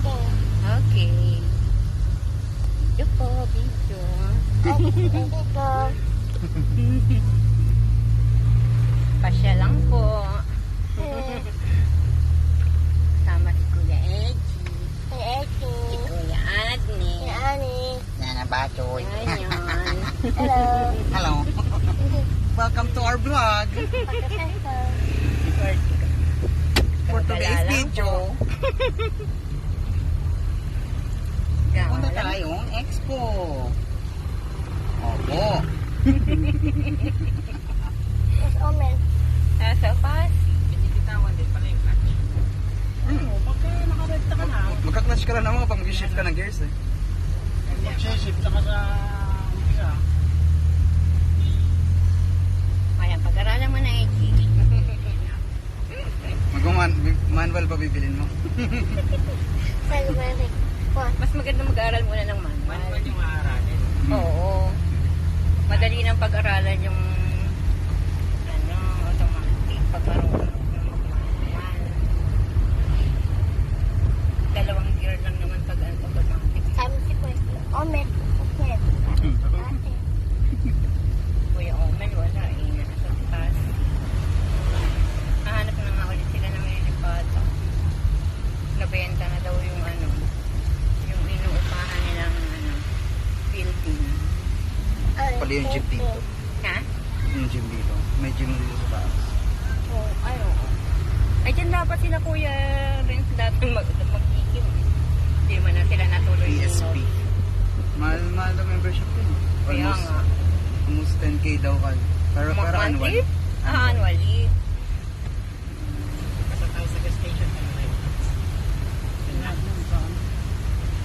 Okay. Ito po, video. Pasya lang po. Sama si Kuya Edgy. Si Kuya Adni. Nana Batoy. Ayan. Hello. Welcome to our vlog. For today's video, punta tayong expo. Opo. Nasa Pasig. Binibitawan din pala yung clutch. Pagka nakarenta ka na, Magka-clutch ka lang naman kapag mag-shift ka ng gears eh. mag-shift ka sa umpisa. Ayan, pag-aralan mo na, Edgy. Manual pa bibilin mo. Mas maganda mag-aaral muna ng manual. Manual yung aaralin. Oo. Madali nang pag-aralan yung automatic pag-aralan ng manual. Dalawang gear lang naman pag automatic. Kuya Omen, wala eh. Nasa taas. Hahanap na nga ulit sila ng lilipata. Nabenta na daw yung yung inuupahan nilang building. Pali yung gym dito. Ha? Yung gym dito. May gym dito sa taas. Oo, ay dyan dapat sila Kuya Renz dati mag-ikim. Hindi man na sila natuloy. PSP. Mahal na membership din. Kaya nga. Almost 10k daw ka. Pero annual. Monthly? Annually. Basta tayo sa gas station na may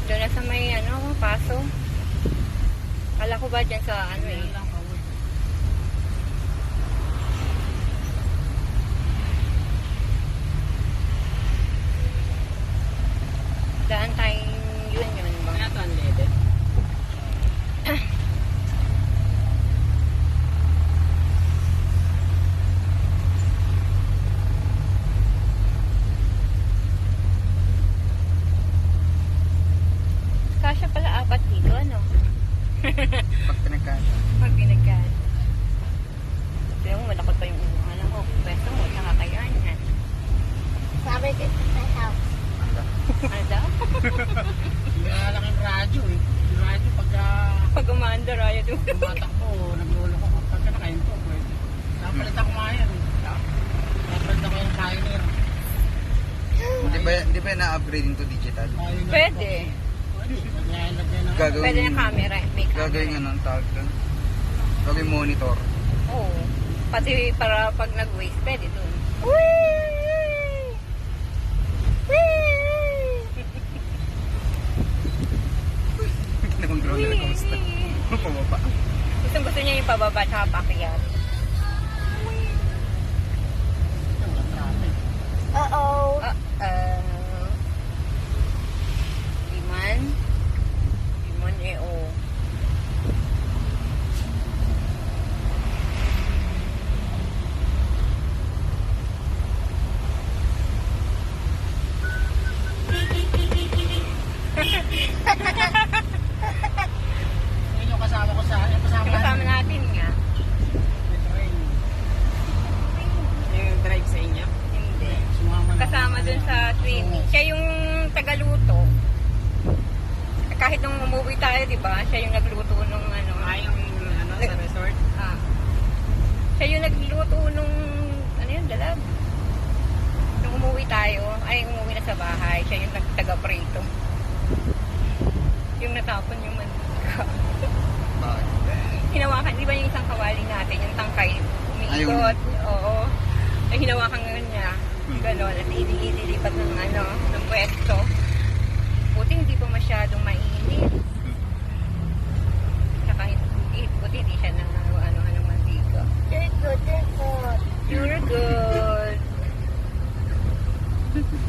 Doon na sa may paso. Kala ko ba dyan sa lang pauwi. daan tayong yun ba? Kaya ito unleaded. Kasya pala apat dito, Pag pinagkasya. Pag binagyan. Kaya mo, malakot pa yung pwesto mo, tsaka kayaan yan. Ano daw? Kaya lang yung radyo eh. Yung radyo pagka Pag umaandar, ayaw doon. tumatakbo, naglolo ko. Pagka nakahinto, pwede. Napalit ako mayan eh. Napalit ako yung Pioneer. Hindi ba na-upgrading to digital? Pioneer Pwede. Pwede. Lagyan ng Gagawin. Pwede na camera. May camera. Gagawin nga ng tawag doon. Gagawin monitor. Oo. Pati para pag nag-waste, pwede doon. Namang roller coaster. Pababa. Gusto niya yung pababa at papakyat. traffic. Liman. Liman Yun yung kasama ko sa yung Kasama natin nga. May train. Yung drive sa inyo? Hindi. Sumama na. Kasama dun sa swimming. Siya yung tagaluto. Kahit nung umuwi tayo, di ba? Siya yung nagluto nung Yung sa resort. Siya yung nagluto nung dalag. Nung umuwi tayo, umuwi na sa bahay, siya yung nagtaga-prito. Yung natapon yung mantika. Bakit? Hinawakan, di ba yung isang kawali natin, yung tangkay, umiikot. Oo. Ay, hinawakan nga niya. Ganon, at ililipat ng pwesto. Buti hindi pa masyadong mainit. Saka buti hindi siya ng mantika. You're good.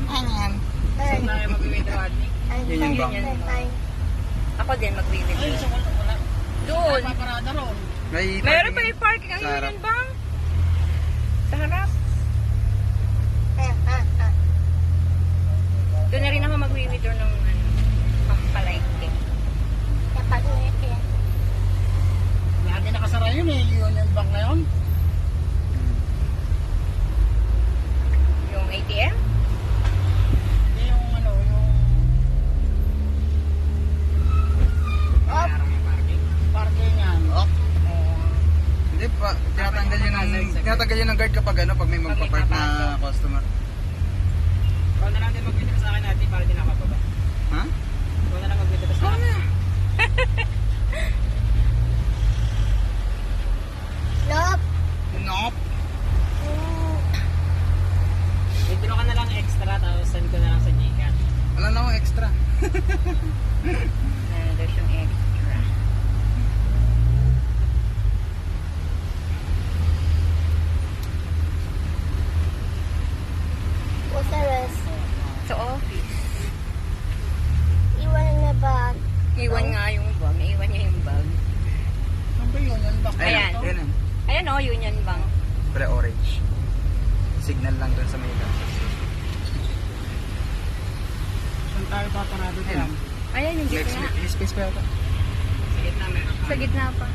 Ayan. Saan tayo mag-withdraw, Adni? Yan yung bank. Ako din mag-video. Ay, wala. Doon. Paparada ron. Meron pa yung parking ang Sa harap. Union Bank. Sa harap. Doon na rin ako mag-withdraw ng ganyan ng guard kapag ano, pag may magpapark na customer. Ikaw na lang din mag-video sa akin natin para di nakababa. Ha? Ikaw na lang mag-video sa akin. Nope. Nope. Withdraw ka na lang extra tapos send ko na lang sa Gcash. Wala na akong extra. There's yung extra. What's the rest? Sa office. Iwan na bag. Iwan nga yung bag. Iwan niya yung bag. Saan ba yun? Yan ba? Ayan. Ayan. Ayan o, Union Bank. Pre orange. Signal lang dun sa may gasas. Saan tayo paparado dyan? Ayan yung Next gitna. space pa yata. Sige na meron. Sa gitna pa.